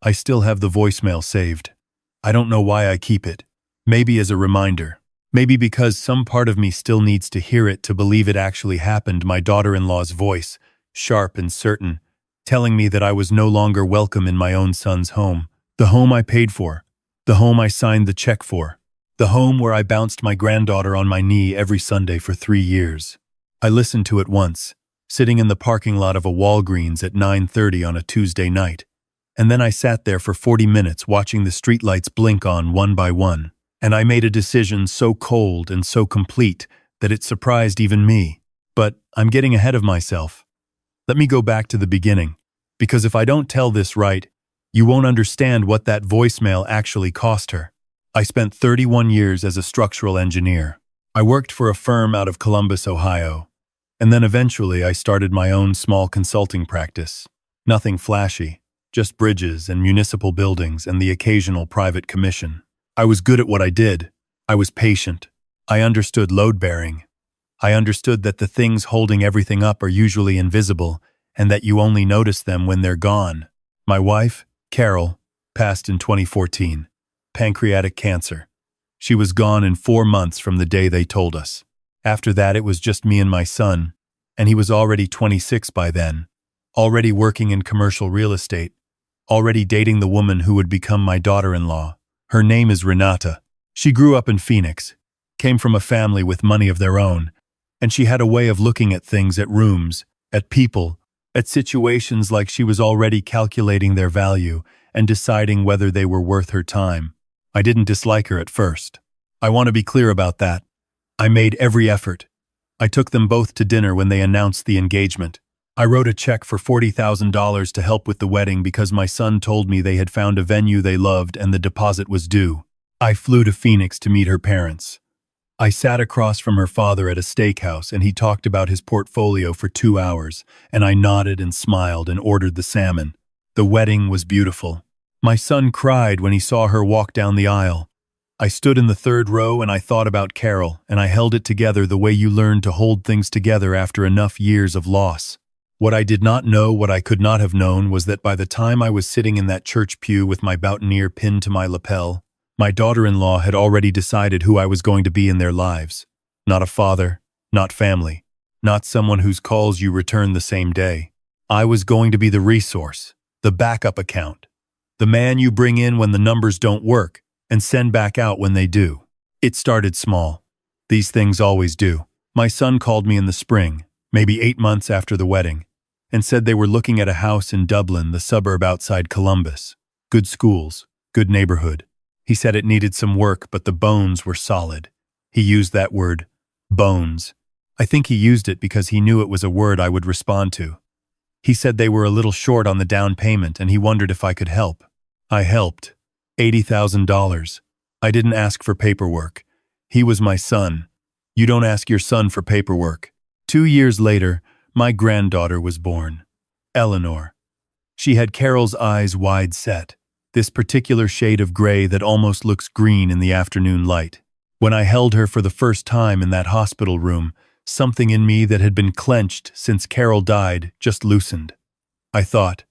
I still have the voicemail saved. I don't know why I keep it. Maybe as a reminder. Maybe because some part of me still needs to hear it to believe it actually happened. My daughter-in-law's voice, sharp and certain, telling me that I was no longer welcome in my own son's home. The home I paid for. The home I signed the check for. The home where I bounced my granddaughter on my knee every Sunday for 3 years. I listened to it once, sitting in the parking lot of a Walgreens at 9:30 on a Tuesday night. And then I sat there for 40 minutes watching the streetlights blink on one by one. And I made a decision so cold and so complete that it surprised even me. But I'm getting ahead of myself. Let me go back to the beginning, because if I don't tell this right, you won't understand what that voicemail actually cost her. I spent 31 years as a structural engineer. I worked for a firm out of Columbus, Ohio. And then eventually I started my own small consulting practice. Nothing flashy, just bridges and municipal buildings and the occasional private commission. I was good at what I did. I was patient. I understood load-bearing. I understood that the things holding everything up are usually invisible and that you only notice them when they're gone. My wife, Carol, passed in 2014. Pancreatic cancer. She was gone in 4 months from the day they told us. After that, it was just me and my son, and he was already 26 by then, already working in commercial real estate, already dating the woman who would become my daughter-in-law. Her name is Renata. She grew up in Phoenix, came from a family with money of their own, and she had a way of looking at things, at rooms, at people, at situations like she was already calculating their value and deciding whether they were worth her time. I didn't dislike her at first. I want to be clear about that. I made every effort. I took them both to dinner when they announced the engagement. I wrote a check for $40,000 to help with the wedding because my son told me they had found a venue they loved and the deposit was due. I flew to Phoenix to meet her parents. I sat across from her father at a steakhouse and he talked about his portfolio for 2 hours, and I nodded and smiled and ordered the salmon. The wedding was beautiful. My son cried when he saw her walk down the aisle. I stood in the 3rd row and I thought about Carol, and I held it together the way you learn to hold things together after enough years of loss. What I did not know, what I could not have known, was that by the time I was sitting in that church pew with my boutonniere pinned to my lapel, my daughter-in-law had already decided who I was going to be in their lives. Not a father, not family, not someone whose calls you return the same day. I was going to be the resource, the backup account, the man you bring in when the numbers don't work and send back out when they do. It started small. These things always do. My son called me in the spring, maybe 8 months after the wedding, and said they were looking at a house in Dublin, the suburb outside Columbus. Good schools, good neighborhood. He said it needed some work, but the bones were solid. He used that word, bones. I think he used it because he knew it was a word I would respond to. He said they were a little short on the down payment and he wondered if I could help. I helped. $80,000. I didn't ask for paperwork. He was my son. You don't ask your son for paperwork. 2 years later, my granddaughter was born. Eleanor. She had Carol's eyes wide set, this particular shade of gray that almost looks green in the afternoon light. When I held her for the first time in that hospital room, something in me that had been clenched since Carol died just loosened. I thought,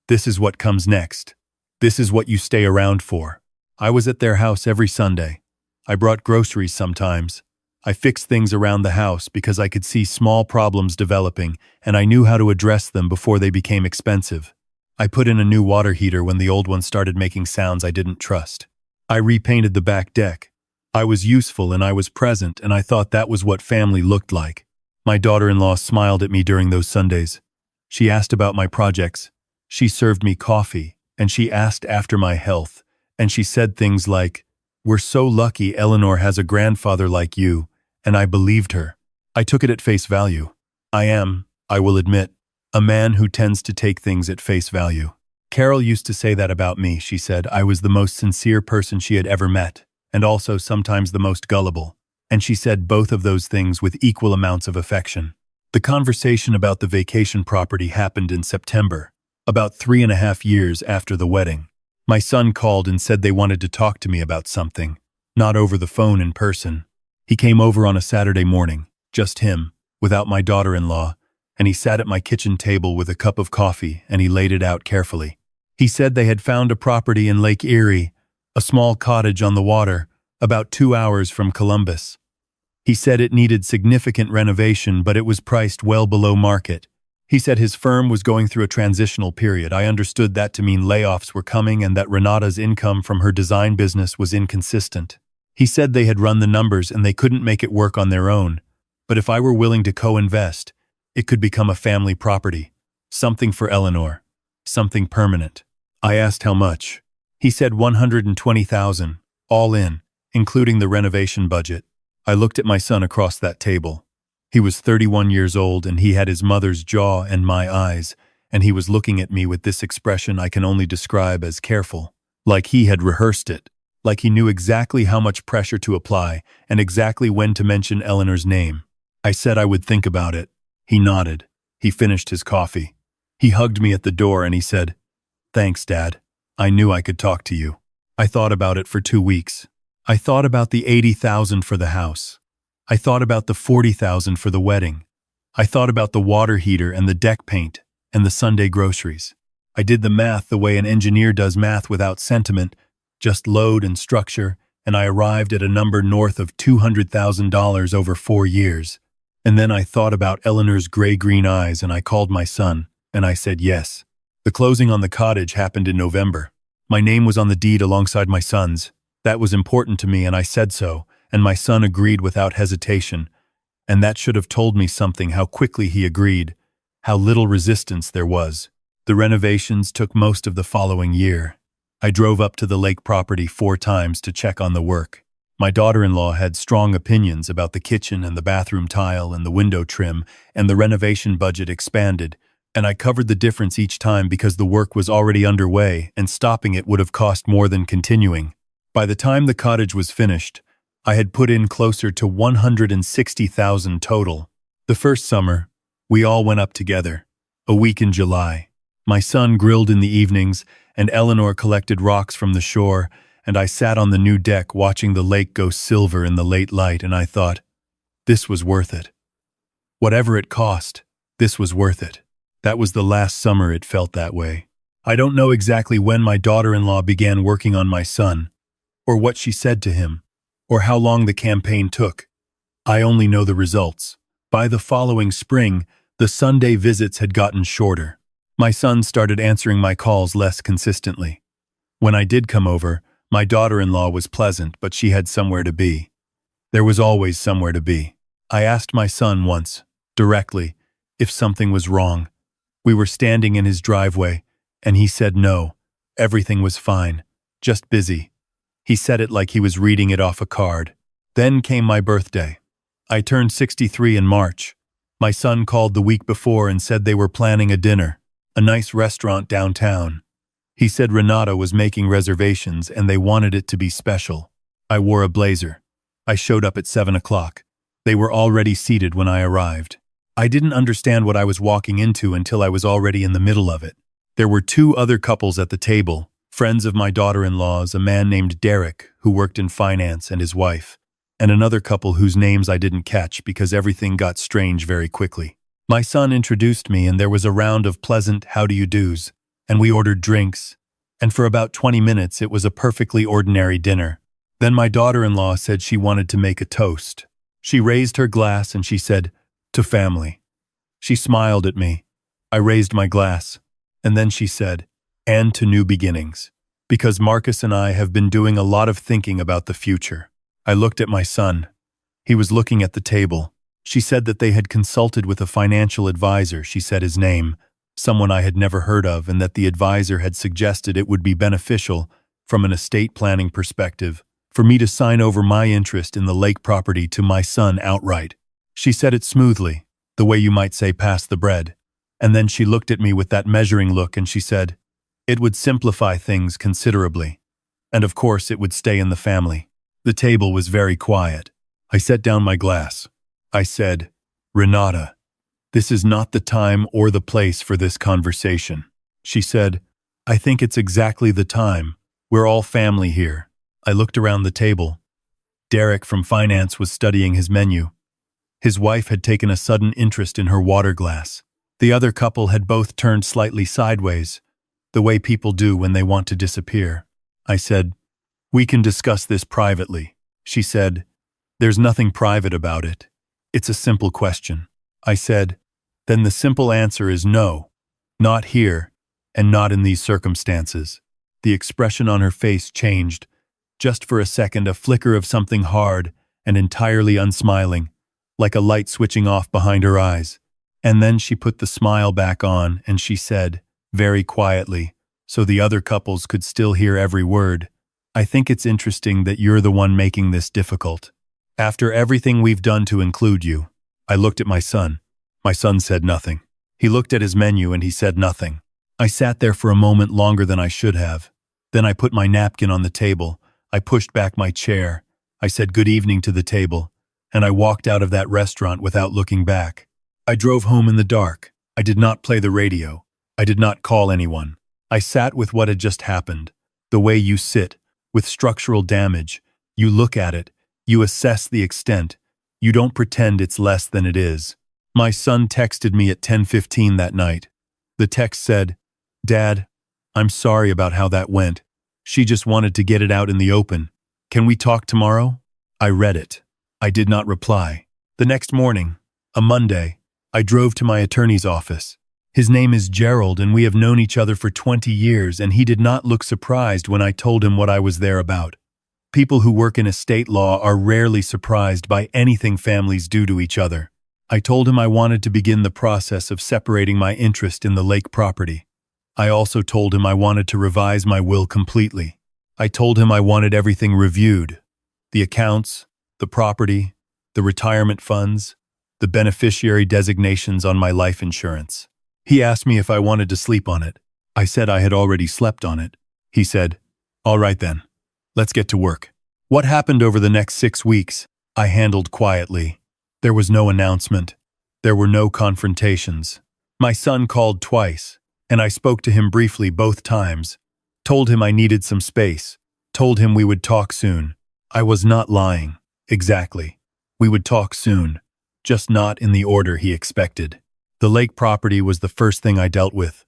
this is what comes next. This is what you stay around for. I was at their house every Sunday. I brought groceries sometimes. I fixed things around the house because I could see small problems developing and I knew how to address them before they became expensive. I put in a new water heater when the old one started making sounds I didn't trust. I repainted the back deck. I was useful and I was present, and I thought that was what family looked like. My daughter-in-law smiled at me during those Sundays. She asked about my projects. She served me coffee, and she asked after my health, and she said things like, "We're so lucky Eleanor has a grandfather like you," and I believed her. I took it at face value. I will admit, a man who tends to take things at face value. Carol used to say that about me. She said I was the most sincere person she had ever met, and also sometimes the most gullible. And she said both of those things with equal amounts of affection. The conversation about the vacation property happened in September, about 3.5 years after the wedding. My son called and said they wanted to talk to me about something, not over the phone in person. He came over on a Saturday morning, just him, without my daughter-in-law, and he sat at my kitchen table with a cup of coffee and he laid it out carefully. He said they had found a property in Lake Erie, a small cottage on the water, about 2 hours from Columbus. He said it needed significant renovation, but it was priced well below market. He said his firm was going through a transitional period. I understood that to mean layoffs were coming and that Renata's income from her design business was inconsistent. He said they had run the numbers and they couldn't make it work on their own, but if I were willing to co-invest, it could become a family property, something for Eleanor, something permanent. I asked how much. He said $120,000, all in, including the renovation budget. I looked at my son across that table. He was 31 years old and he had his mother's jaw and my eyes, and he was looking at me with this expression I can only describe as careful, like he had rehearsed it, like he knew exactly how much pressure to apply and exactly when to mention Eleanor's name. I said I would think about it. He nodded. He finished his coffee. He hugged me at the door and he said, "Thanks, Dad. I knew I could talk to you." I thought about it for 2 weeks. I thought about the $80,000 for the house. I thought about the $40,000 for the wedding. I thought about the water heater and the deck paint and the Sunday groceries. I did the math the way an engineer does math without sentiment, just load and structure, and I arrived at a number north of $200,000 over 4 years. And then I thought about Eleanor's gray-green eyes and I called my son, and I said yes. The closing on the cottage happened in November. My name was on the deed alongside my son's. That was important to me and I said so, and my son agreed without hesitation. And that should have told me something, how quickly he agreed, how little resistance there was. The renovations took most of the following year. I drove up to the lake property 4 times to check on the work. My daughter-in-law had strong opinions about the kitchen and the bathroom tile and the window trim, and the renovation budget expanded, and I covered the difference each time because the work was already underway and stopping it would have cost more than continuing. By the time the cottage was finished, I had put in closer to $160,000 total. The first summer, we all went up together, a week in July. My son grilled in the evenings, and Eleanor collected rocks from the shore, and I sat on the new deck watching the lake go silver in the late light, and I thought, this was worth it. Whatever it cost, this was worth it. That was the last summer it felt that way. I don't know exactly when my daughter-in-law began working on my son, or what she said to him, or how long the campaign took. I only know the results. By the following spring, the Sunday visits had gotten shorter. My son started answering my calls less consistently. When I did come over, my daughter-in-law was pleasant, but she had somewhere to be. There was always somewhere to be. I asked my son once, directly, if something was wrong. We were standing in his driveway, and he said no, everything was fine, just busy. He said it like he was reading it off a card. Then came my birthday. I turned 63 in March. My son called the week before and said they were planning a dinner, a nice restaurant downtown. He said Renata was making reservations and they wanted it to be special. I wore a blazer. I showed up at 7 o'clock. They were already seated when I arrived. I didn't understand what I was walking into until I was already in the middle of it. There were 2 other couples at the table, friends of my daughter-in-law's, a man named Derek, who worked in finance, and his wife, and another couple whose names I didn't catch because everything got strange very quickly. My son introduced me and there was a round of pleasant how-do-you-dos, and we ordered drinks, and for about 20 minutes it was a perfectly ordinary dinner. Then my daughter-in-law said she wanted to make a toast. She raised her glass and she said, "To family." She smiled at me. I raised my glass, and then she said, "And to new beginnings, because Marcus and I have been doing a lot of thinking about the future." I looked at my son. He was looking at the table. She said that they had consulted with a financial advisor. She said his name, someone I had never heard of, and that the advisor had suggested it would be beneficial, from an estate planning perspective, for me to sign over my interest in the lake property to my son outright. She said it smoothly, the way you might say pass the bread, and then she looked at me with that measuring look and she said, it would simplify things considerably, and of course it would stay in the family. The table was very quiet. I set down my glass. I said, "Renata, this is not the time or the place for this conversation." She said, "I think it's exactly the time. We're all family here." I looked around the table. Derek from finance was studying his menu. His wife had taken a sudden interest in her water glass. The other couple had both turned slightly sideways. the way people do when they want to disappear. I said, "We can discuss this privately." She said, "There's nothing private about it. It's a simple question." I said, "Then the simple answer is no. Not here, and not in these circumstances." The expression on her face changed. Just for a second, a flicker of something hard and entirely unsmiling, like a light switching off behind her eyes. And then she put the smile back on and she said, very quietly, so the other couples could still hear every word, "I think it's interesting that you're the one making this difficult. After everything we've done to include you." I looked at my son. My son said nothing. He looked at his menu and he said nothing. I sat there for a moment longer than I should have. Then I put my napkin on the table. I pushed back my chair. I said good evening to the table, and I walked out of that restaurant without looking back. I drove home in the dark. I did not play the radio. I did not call anyone. I sat with what had just happened. The way you sit, with structural damage. You look at it. You assess the extent. You don't pretend it's less than it is. My son texted me at 10:15 that night. The text said, "Dad, I'm sorry about how that went. She just wanted to get it out in the open. Can we talk tomorrow?" I read it. I did not reply. The next morning, a Monday, I drove to my attorney's office. His name is Gerald and we have known each other for 20 years, and he did not look surprised when I told him what I was there about. People who work in estate law are rarely surprised by anything families do to each other. I told him I wanted to begin the process of separating my interest in the lake property. I also told him I wanted to revise my will completely. I told him I wanted everything reviewed. The accounts, the property, the retirement funds, the beneficiary designations on my life insurance. He asked me if I wanted to sleep on it. I said I had already slept on it. He said, "All right then, let's get to work." What happened over the next 6 weeks, I handled quietly. There was no announcement. There were no confrontations. My son called twice, and I spoke to him briefly both times. Told him I needed some space. Told him we would talk soon. I was not lying. Exactly. We would talk soon. Just not in the order he expected. The lake property was the first thing I dealt with.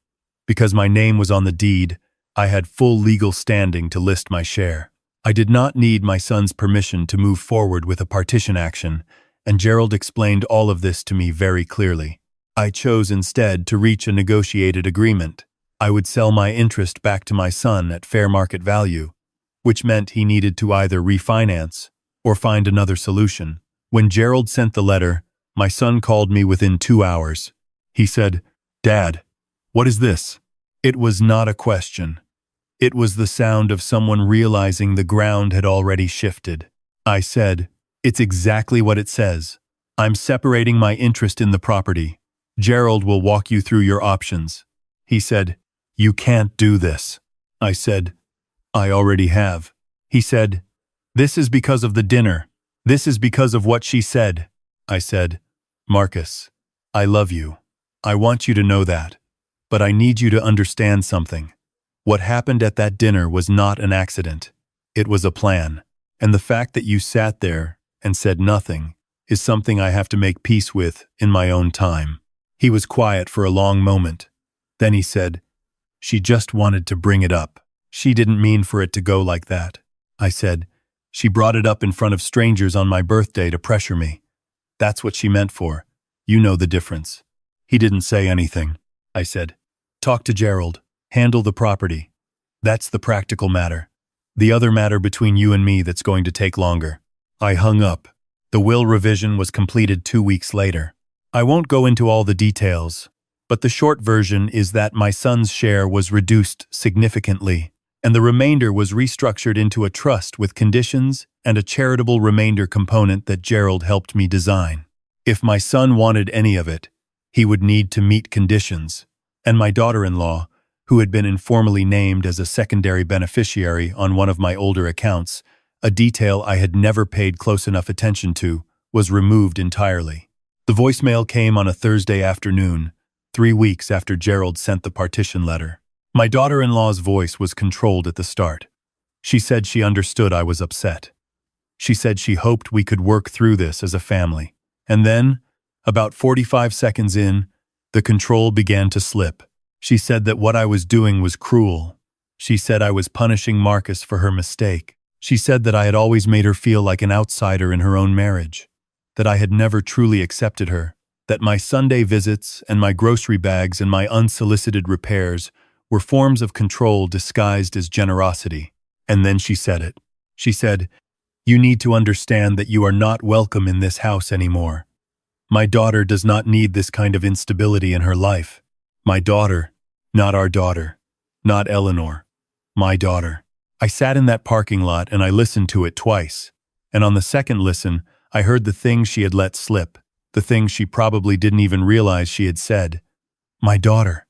Because my name was on the deed, I had full legal standing to list my share. I did not need my son's permission to move forward with a partition action, and Gerald explained all of this to me very clearly. I chose instead to reach a negotiated agreement. I would sell my interest back to my son at fair market value, which meant he needed to either refinance or find another solution. When Gerald sent the letter, my son called me within 2 hours. He said, "Dad, what is this?" It was not a question. It was the sound of someone realizing the ground had already shifted. I said, "It's exactly what it says. I'm separating my interest in the property. Gerald will walk you through your options." He said, "You can't do this." I said, "I already have." He said, "This is because of the dinner. This is because of what she said." I said, "Marcus, I love you. I want you to know that. But I need you to understand something. What happened at that dinner was not an accident. It was a plan. And the fact that you sat there and said nothing is something I have to make peace with in my own time." He was quiet for a long moment. Then he said, "She just wanted to bring it up. She didn't mean for it to go like that." I said, "She brought it up in front of strangers on my birthday to pressure me. That's what she meant for. You know the difference." He didn't say anything. I said, "Talk to Gerald. Handle the property. That's the practical matter. The other matter between you and me that's going to take longer." I hung up. The will revision was completed 2 weeks later. I won't go into all the details, but the short version is that my son's share was reduced significantly, and the remainder was restructured into a trust with conditions and a charitable remainder component that Gerald helped me design. If my son wanted any of it, he would need to meet conditions, and my daughter-in-law, who had been informally named as a secondary beneficiary on one of my older accounts, a detail I had never paid close enough attention to, was removed entirely. The voicemail came on a Thursday afternoon, 3 weeks after Gerald sent the partition letter. My daughter-in-law's voice was controlled at the start. She said she understood I was upset. She said she hoped we could work through this as a family. And then, about 45 seconds in, the control began to slip. She said that what I was doing was cruel. She said I was punishing Marcus for her mistake. She said that I had always made her feel like an outsider in her own marriage, that I had never truly accepted her, that my Sunday visits and my grocery bags and my unsolicited repairs were forms of control disguised as generosity. And then she said it. She said, "You need to understand that you are not welcome in this house anymore. My daughter does not need this kind of instability in her life. My daughter, not our daughter, not Eleanor, my daughter." I sat in that parking lot and I listened to it twice. And on the second listen, I heard the things she had let slip, the things she probably didn't even realize she had said. My daughter.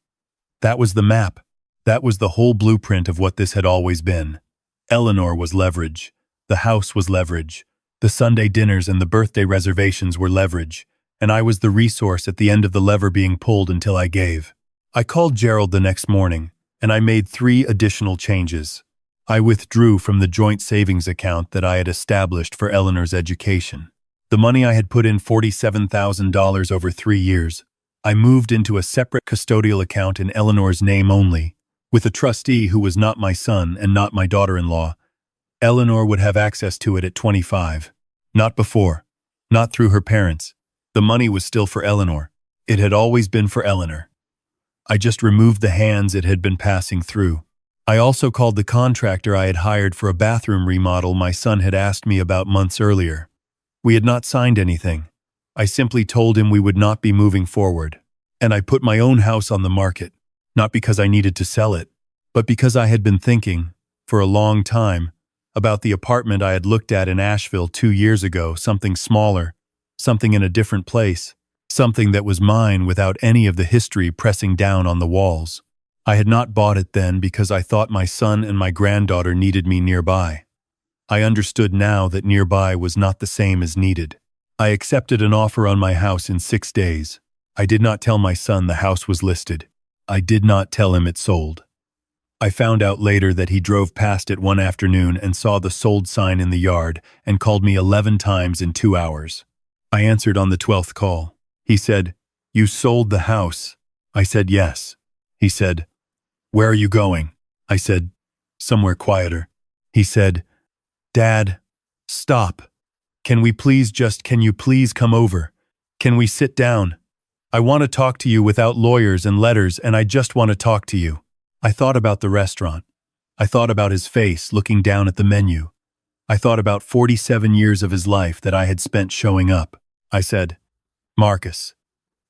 That was the map. That was the whole blueprint of what this had always been. Eleanor was leverage. The house was leverage. The Sunday dinners and the birthday reservations were leverage. And I was the resource at the end of the lever being pulled until I gave. I called Gerald the next morning, and I made 3 additional changes. I withdrew from the joint savings account that I had established for Eleanor's education. The money I had put in, $47,000 over 3 years, I moved into a separate custodial account in Eleanor's name only, with a trustee who was not my son and not my daughter-in-law. Eleanor would have access to it at 25. Not before. Not through her parents. The money was still for Eleanor. It had always been for Eleanor. I just removed the hands it had been passing through. I also called the contractor I had hired for a bathroom remodel my son had asked me about months earlier. We had not signed anything. I simply told him we would not be moving forward. And I put my own house on the market, not because I needed to sell it, but because I had been thinking, for a long time, about the apartment I had looked at in Asheville 2 years ago, something smaller, something in a different place, something that was mine without any of the history pressing down on the walls. I had not bought it then because I thought my son and my granddaughter needed me nearby. I understood now that nearby was not the same as needed. I accepted an offer on my house in 6 days. I did not tell my son the house was listed. I did not tell him it sold. I found out later that he drove past it one afternoon and saw the sold sign in the yard and called me 11 times in 2 hours. I answered on the 12th call. He said, "You sold the house." I said, "Yes." He said, "Where are you going?" I said, "Somewhere quieter." He said, "Dad, stop. Can you please come over? Can we sit down? I want to talk to you without lawyers and letters, and I just want to talk to you." I thought about the restaurant. I thought about his face looking down at the menu. I thought about 47 years of his life that I had spent showing up. I said, "Marcus,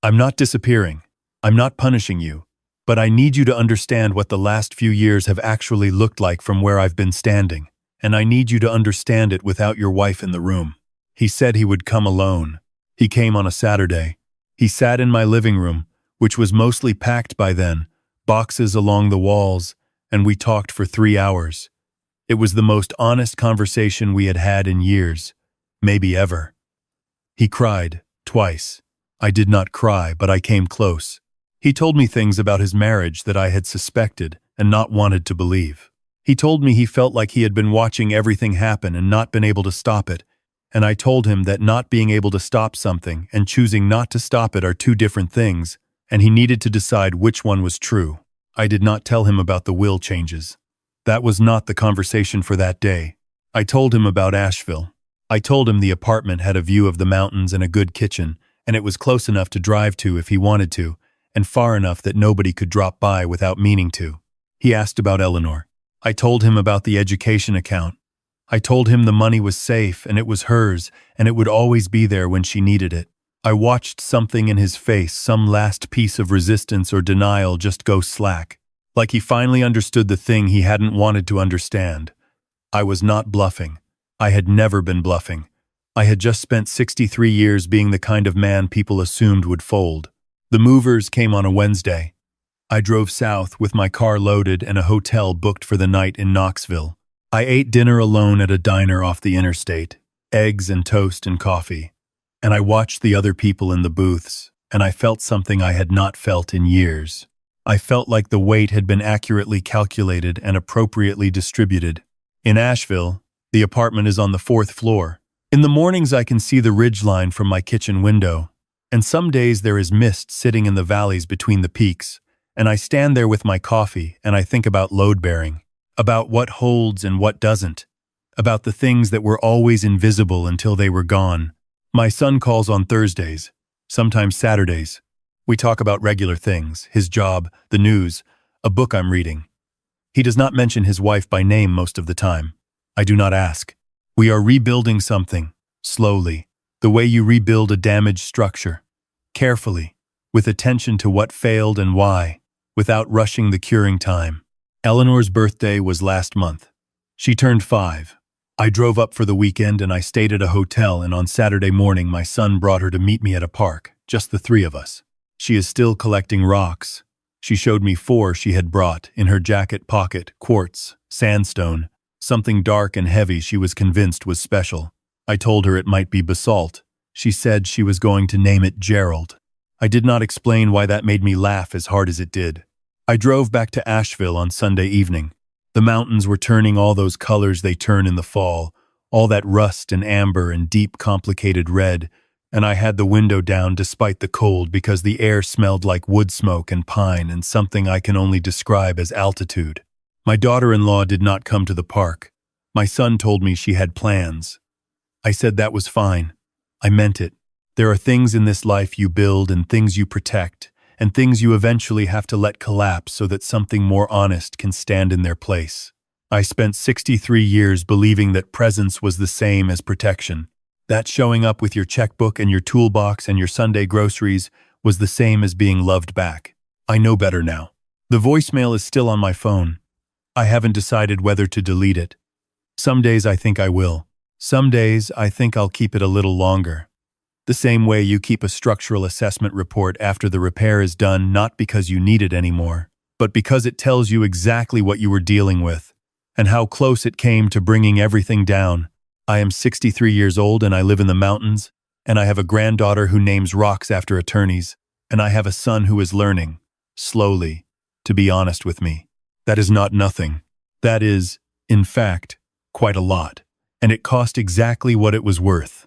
I'm not disappearing. I'm not punishing you. But I need you to understand what the last few years have actually looked like from where I've been standing, and I need you to understand it without your wife in the room." He said he would come alone. He came on a Saturday. He sat in my living room, which was mostly packed by then, boxes along the walls, and we talked for 3 hours. It was the most honest conversation we had had in years, maybe ever. He cried, twice. I did not cry, but I came close. He told me things about his marriage that I had suspected and not wanted to believe. He told me he felt like he had been watching everything happen and not been able to stop it, and I told him that not being able to stop something and choosing not to stop it are 2 different things, and he needed to decide which one was true. I did not tell him about the will changes. That was not the conversation for that day. I told him about Asheville. I told him the apartment had a view of the mountains and a good kitchen, and it was close enough to drive to if he wanted to, and far enough that nobody could drop by without meaning to. He asked about Eleanor. I told him about the education account. I told him the money was safe and it was hers and it would always be there when she needed it. I watched something in his face, some last piece of resistance or denial just go slack, like he finally understood the thing he hadn't wanted to understand. I was not bluffing. I had never been bluffing. I had just spent 63 years being the kind of man people assumed would fold. The movers came on a Wednesday. I drove south with my car loaded and a hotel booked for the night in Knoxville. I ate dinner alone at a diner off the interstate, eggs and toast and coffee. And I watched the other people in the booths, and I felt something I had not felt in years. I felt like the weight had been accurately calculated and appropriately distributed. In Asheville, the apartment is on the 4th floor. In the mornings I can see the ridgeline from my kitchen window, and some days there is mist sitting in the valleys between the peaks, And I stand there with my coffee and I think about load bearing, about what holds and what doesn't, about the things that were always invisible until they were gone. My son calls on Thursdays, sometimes Saturdays. We talk about regular things, his job, the news, a book I'm reading. He does not mention his wife by name most of the time. I do not ask. We are rebuilding something, slowly, the way you rebuild a damaged structure. Carefully, with attention to what failed and why, without rushing the curing time. Eleanor's birthday was last month. She turned 5. I drove up for the weekend and I stayed at a hotel, and on Saturday morning my son brought her to meet me at a park, just the 3 of us. She is still collecting rocks. She showed me 4 she had brought, in her jacket pocket, quartz, sandstone, something dark and heavy she was convinced was special. I told her it might be basalt. She said she was going to name it Gerald. I did not explain why that made me laugh as hard as it did. I drove back to Asheville on Sunday evening. The mountains were turning all those colors they turn in the fall, all that rust and amber and deep complicated red, and I had the window down despite the cold because the air smelled like wood smoke and pine and something I can only describe as altitude. My daughter-in-law did not come to the park. My son told me she had plans. I said that was fine. I meant it. There are things in this life you build and things you protect, and things you eventually have to let collapse so that something more honest can stand in their place. I spent 63 years believing that presence was the same as protection. That showing up with your checkbook and your toolbox and your Sunday groceries was the same as being loved back. I know better now. The voicemail is still on my phone. I haven't decided whether to delete it. Some days I think I will. Some days I think I'll keep it a little longer. The same way you keep a structural assessment report after the repair is done, not because you need it anymore, but because it tells you exactly what you were dealing with and how close it came to bringing everything down. I am 63 years old and I live in the mountains, and I have a granddaughter who names rocks after attorneys, and I have a son who is learning, slowly, to be honest with me. That is not nothing. That is, in fact, quite a lot, and it cost exactly what it was worth.